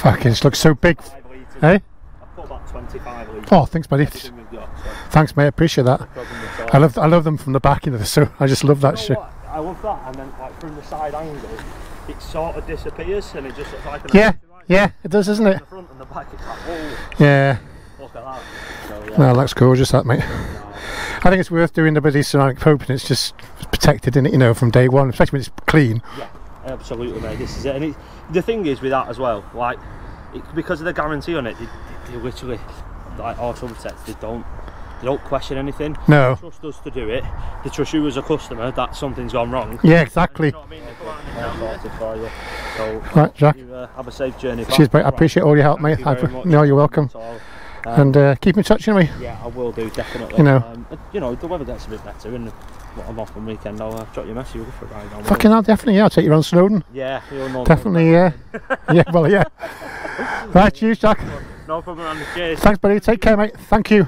Fucking just looks so big. Hey? I put about 25 litres. Oh, thanks, buddy. Thanks, mate. I appreciate that. I love them from the back, you know. So I just love that shit. I love that, and then like from the side angle, it sort of disappears, and it just looks like an yeah, it does, doesn't it? The front and the back, it's like, oh, yeah. look at that. So, yeah. No, that's gorgeous, that, mate. I think it's worth doing the bloody ceramic Pope, and it's just protected in it, you know, from day one, especially when it's clean. Yeah, absolutely, mate. This is it. And the thing is with that as well, like, because of the guarantee on it, they literally, like Auto Protect, they don't question anything. No. They trust us to do it. They trust you as a customer that something's gone wrong. Yeah, exactly. You know what I mean? They come out and all sorted for you. So, right, Jack. You, have a safe journey back. Cheers, mate. I appreciate all your help, mate. No, you're welcome. And keep in touch anyway. Yeah, I will do, definitely. You know, the weather gets a bit better, and I'm off on weekend. I'll drop you a message. We'll go for a ride. Fucking hell, definitely. Yeah, I'll take you around Snowdon. Yeah, you'll know. Definitely, yeah. Yeah, well, yeah. Right, cheers, Jack. No problem, Andy. Cheers. Thanks, buddy. Take care, mate. Thank you.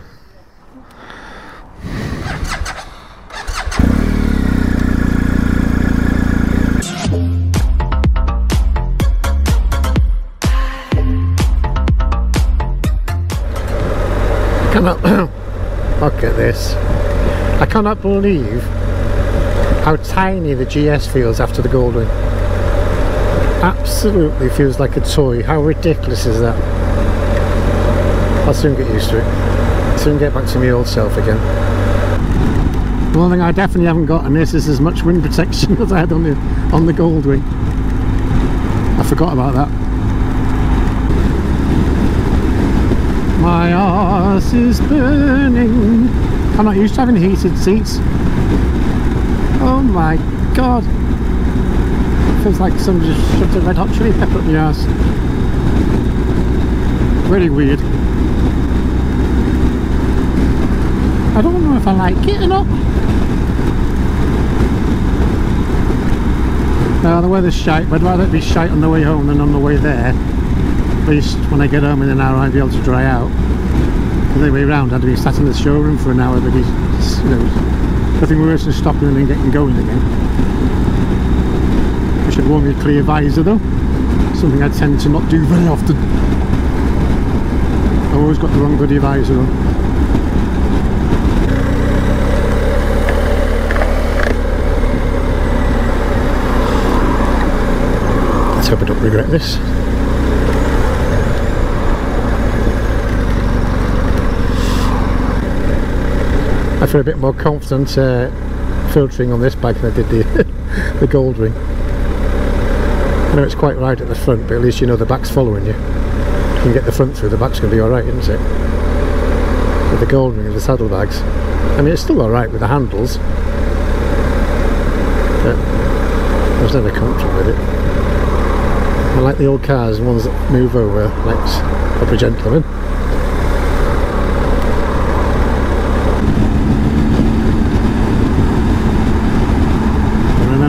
Look at this. I cannot believe how tiny the GS feels after the Goldwing. Absolutely feels like a toy. How ridiculous is that? I'll soon get used to it. Soon get back to my old self again. One thing I definitely haven't got on this is as much wind protection as I had on the Goldwing. I forgot about that. My arse is burning. I'm not used to having heated seats. Oh my god. It feels like someone just shoved a red hot chili pepper up my arse. Very weird. I don't know if I like it or not. The weather's shite, but I'd rather it be shite on the way home than on the way there. At least when I get home in an hour I'd be able to dry out. The other way round, I'd be sat in the showroom for an hour, but you know, nothing worse than stopping and then getting going again. I should warn me a clear visor though, something I tend to not do very often. I've always got the wrong bloody visor on. Let's hope I don't regret this. I feel a bit more confident filtering on this bike than I did the Goldwing. I know it's quite right at the front, but at least you know the back's following you. You can get the front through, the back's going to be alright, isn't it? With the Goldwing and the saddlebags. I mean, it's still alright with the handles, but I was never comfortable with it. I like the old cars, the ones that move over like proper gentlemen.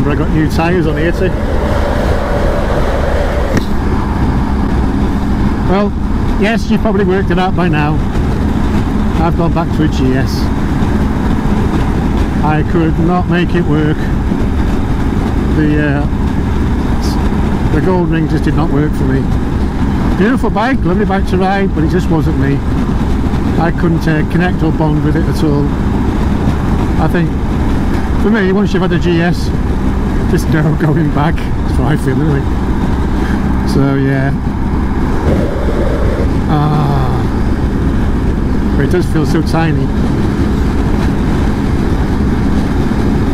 I got new tyres on here too. Well, yes, you've probably worked it out by now. I've gone back to a GS. I could not make it work. The Goldwing just did not work for me. Beautiful bike, lovely bike to ride, but it just wasn't me. I couldn't connect or bond with it at all. I think for me, once you've had a GS, there's no going back. That's what I feel anyway. So yeah. But it does feel so tiny.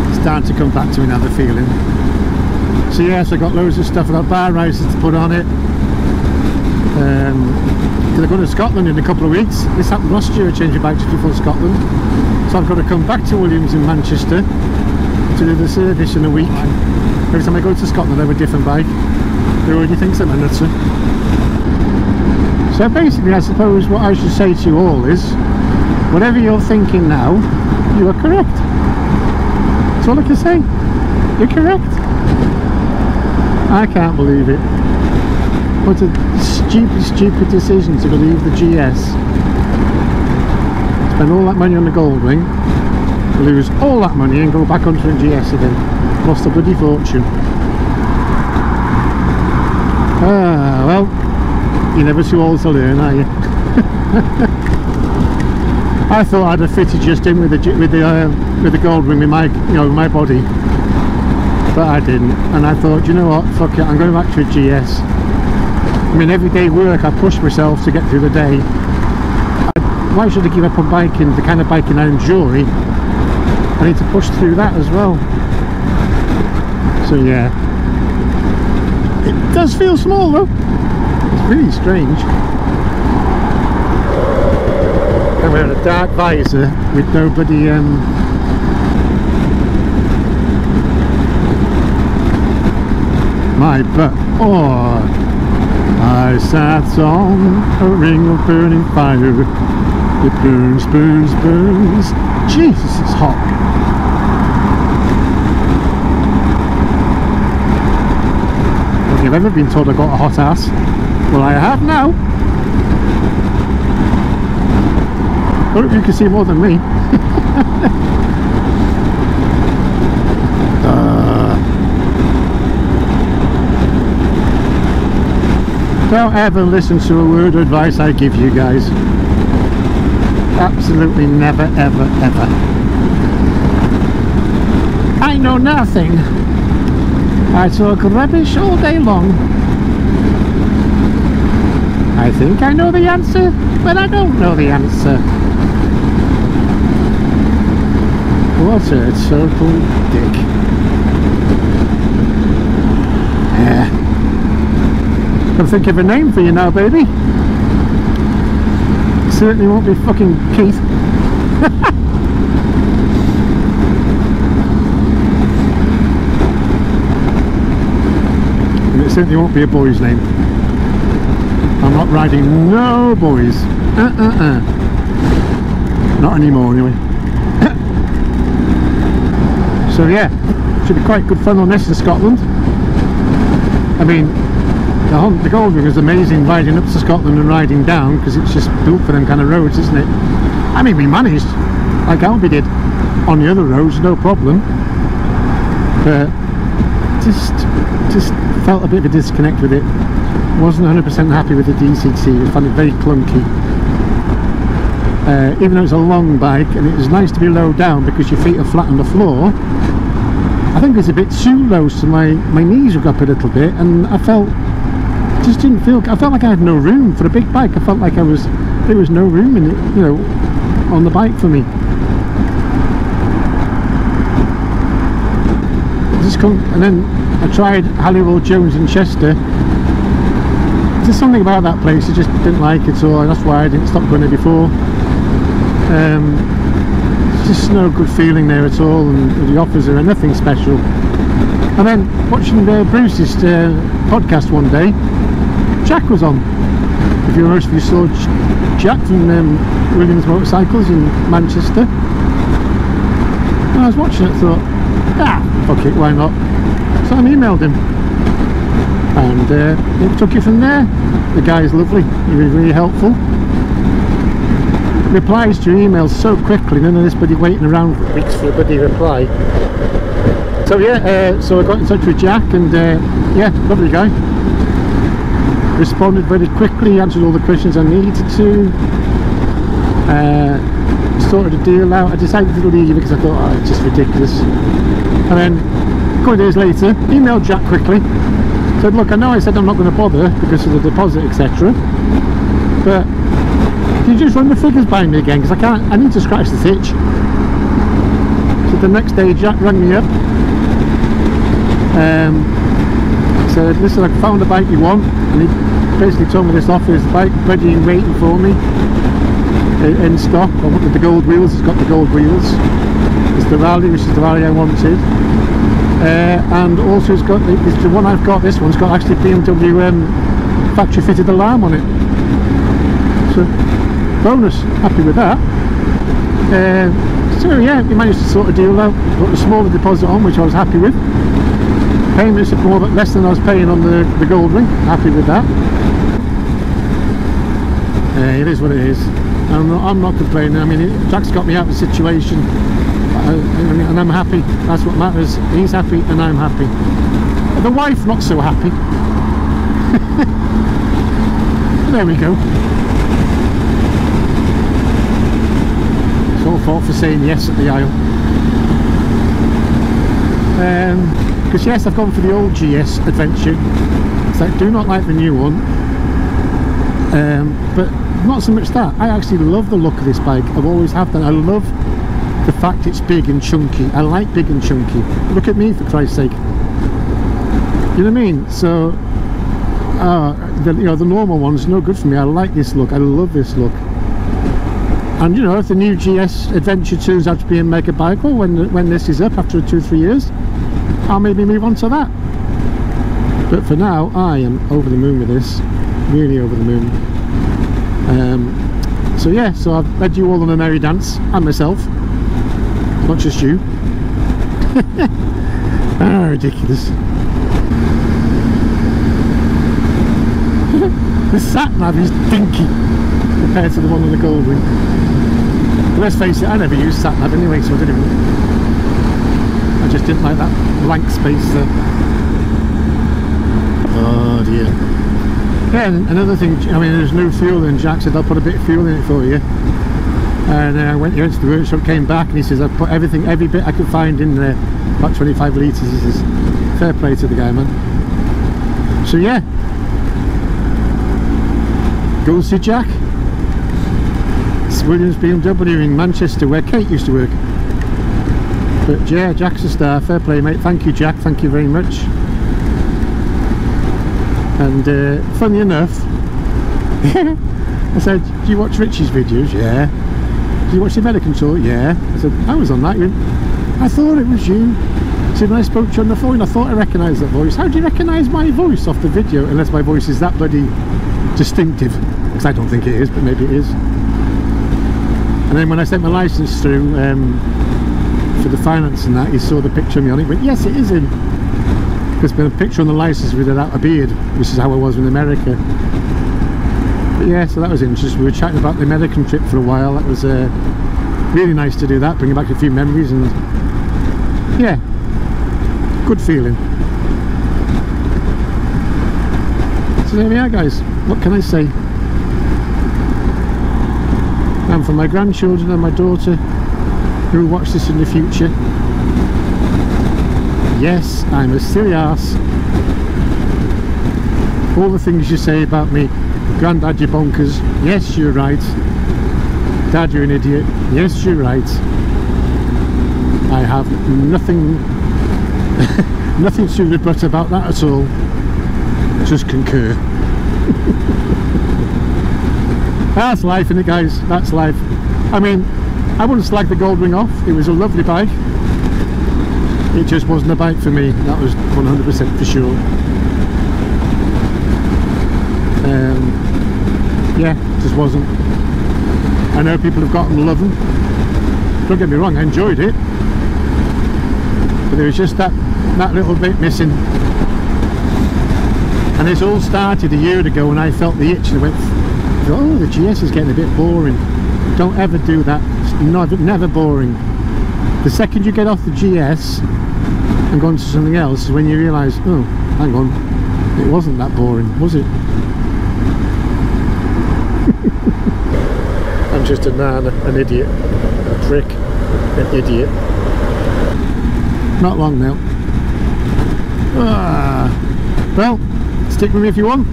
It's starting to come back to me now, the feeling. So yes, I got loads of stuff. I got bar risers to put on it. Because I'm going to Scotland in a couple of weeks. This happened last year, I changed my bike just before Scotland. So I've got to come back to Williams in Manchester to do the service in a week. Every time I go to Scotland I have a different bike. Who already thinks I'm a nutter. So basically I suppose what I should say to you all is, whatever you're thinking now, you are correct. That's all I can say. You're correct. I can't believe it. What a stupid decision to leave the GS. Spend all that money on the Goldwing, lose all that money and go back onto a GS again. Lost a bloody fortune. Well, You're never too old to learn, are you? I thought I'd have fitted just in with the gold ring with my, with my body, but I didn't. And I thought, you know what, fuck it, I'm going back to a GS. I mean, everyday work, I push myself to get through the day. Why should I give up on biking, the kind of biking I enjoy? I need to push through that as well. So yeah, it does feel small though. It's really strange. I'm wearing a dark visor with nobody my butt. Oh, I sat on a ring of burning fire. It burns, burns, burns. Jesus, it's hot. If you've ever been told I got a hot ass, well, I have now. I hope you can see more than me. Don't ever listen to a word of advice I give you guys. Absolutely never, ever, ever. I know nothing. I talk rubbish all day long. I think I know the answer, but I don't know the answer. What a total dick. Yeah. Gotta think of a name for you now, baby. It certainly won't be fucking Keith. And it certainly won't be a boy's name. I'm not riding no boys. Not anymore anyway. So yeah, should be quite good fun on this in Scotland. I mean, the Gold Ring is amazing riding up to Scotland and riding down, because it's just built for them kind of roads, isn't it? I mean, we managed, like Albie did, on the other roads, no problem. But just felt a bit of a disconnect with it. Wasn't 100% happy with the DCT. I found it very clunky. Even though it's a long bike and it was nice to be low down because your feet are flat on the floor, I think it's a bit too low, so my knees were up a little bit, and I felt like I had no room for a big bike. I felt like there was no room in it, on the bike for me. And then I tried Halliwell Jones in Chester. There's something about that place I just didn't like it, so that's why I didn't stop going there before. It's just no good feeling there at all, and the offers are nothing special. And then watching Bruce's podcast one day, Jack was on. If you saw Jack from Williams Motorcycles in Manchester, and I was watching it, thought, fuck it, why not? So I emailed him, and it took it from there. The guy's lovely, he was really helpful. Replies to your emails so quickly, none of this buddy waiting around for weeks for a buddy reply. So yeah, so I got in touch with Jack, and yeah, lovely guy. Responded very quickly, answered all the questions I needed to. Sorted a deal out. I decided to leave because I thought, it's just ridiculous. And then a couple of days later, emailed Jack quickly. Said, look, I know I said I'm not going to bother because of the deposit, etc. But can you just run the figures by me again, because I need to scratch this itch. So the next day Jack rang me up, said, listen, I found the bike you want, and he basically told me this offer is the bike ready and waiting for me in stock. I wanted the gold wheels, it's got the gold wheels. It's the Rally, which is the Rally I wanted. And also it's got the one I've got, this one's got actually BMW factory fitted alarm on it. So bonus, happy with that. So yeah, we managed to sort a deal out, got a smaller deposit on, which I was happy with. Payments are more, but less than I was paying on the Gold Ring, happy with that. It is what it is. I'm not complaining. I mean, Jack's got me out of the situation, and I'm happy. That's what matters. He's happy and I'm happy. The wife not so happy. There we go. It's all fault for saying yes at the aisle. Because yes, I've gone for the old GS Adventure. So I do not like the new one. But not so much that. I actually love the look of this bike. I've always have done. I love the fact it's big and chunky. I like big and chunky. Look at me, for Christ's sake. You know what I mean? So, you know, the normal one's no good for me. I like this look. I love this look. And you know, if the new GS Adventure turns out to be a mega bike, well, when this is up after 2-3 years, I'll maybe move on to that. But for now, I am over the moon with this. Really over the moon. So yeah, so I've led you all on a merry dance, and myself, not just you. Ah, ridiculous. The sat-nav is dinky compared to the one on the Goldwing. But let's face it, I never used sat-nav anyway, so I didn't even... I just didn't like that blank space there. Oh dear. Yeah, and another thing, I mean, there's no fuel, and Jack said I'll put a bit of fuel in it for you. And I went here into the workshop, came back, and he says I put every bit I could find in there, about 25 litres. He says, fair play to the guy, man. So yeah, go and see Jack. It's Williams BMW in Manchester, where Kate used to work. But yeah, Jack's a star. Fair play, mate. Thank you, Jack. Thank you very much. And funny enough, I said, do you watch Richie's videos? Yeah. Do you watch the American tour? Yeah. I said, I was on that. He went, I thought it was you. He said, when I spoke to you on the phone, I thought I recognised that voice. How do you recognise my voice off the video? Unless my voice is that bloody distinctive. Because I don't think it is, but maybe it is. And then when I sent my licence through for the finance and that, he saw the picture of me on it. He went, yes, it is him. There's been a picture on the licence without a beard, which is how I was in America. But yeah, so that was interesting. We were chatting about the American trip for a while. That was really nice to do that, bringing back a few memories, and yeah, good feeling. So there we are, guys. What can I say? And for my grandchildren and my daughter who will watch this in the future, yes, I'm a silly arse. All the things you say about me, Grandad, you're bonkers. Yes, you're right. Dad, you're an idiot. Yes, you're right. I have nothing nothing to rebut about that at all. Just concur. That's life, isn't it, guys? That's life. I mean, I wouldn't slag the Goldwing off. It was a lovely bike. It just wasn't a bike for me. That was 100% for sure. Yeah, just wasn't. I know people have gotten to love them. Don't get me wrong, I enjoyed it. But there was just that little bit missing. And this all started a year ago when I felt the itch and I went, oh, the GS is getting a bit boring. Don't ever do that. It's never boring. The second you get off the GS and go on to something else is when you realise, oh, hang on, it wasn't that boring, was it? I'm just a nana, an idiot, a prick, an idiot. Not long now. Well, stick with me if you want,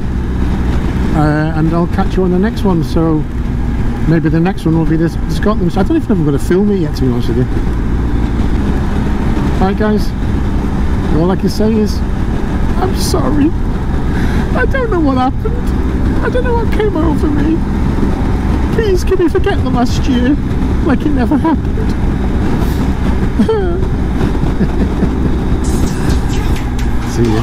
and I'll catch you on the next one. So maybe the next one will be the Scotland. So I don't know if I'm going to film it yet, to be honest with you. Alright, guys. All I can say is, I'm sorry. I don't know what happened. I don't know what came over me. Please, can we forget the last year like it never happened? See ya.